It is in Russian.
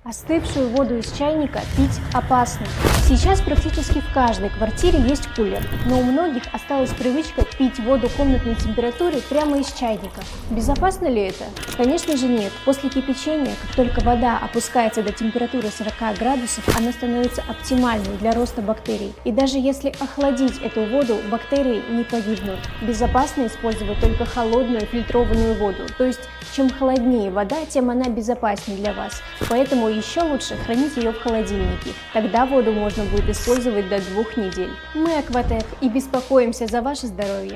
Остывшую воду из чайника пить опасно. Сейчас практически в каждой квартире есть кулер, но у многих осталась привычка пить воду комнатной температуры прямо из чайника. Безопасно ли это? Конечно же нет. После кипячения, как только вода опускается до температуры 40 градусов, она становится оптимальной для роста бактерий. И даже если охладить эту воду, бактерии не погибнут. Безопасно использовать только холодную фильтрованную воду, то есть чем холоднее вода, тем она безопаснее для вас. Поэтому еще лучше хранить ее в холодильнике. Тогда воду можно будет использовать до 2 недель. Мы Акватек и беспокоимся за ваше здоровье.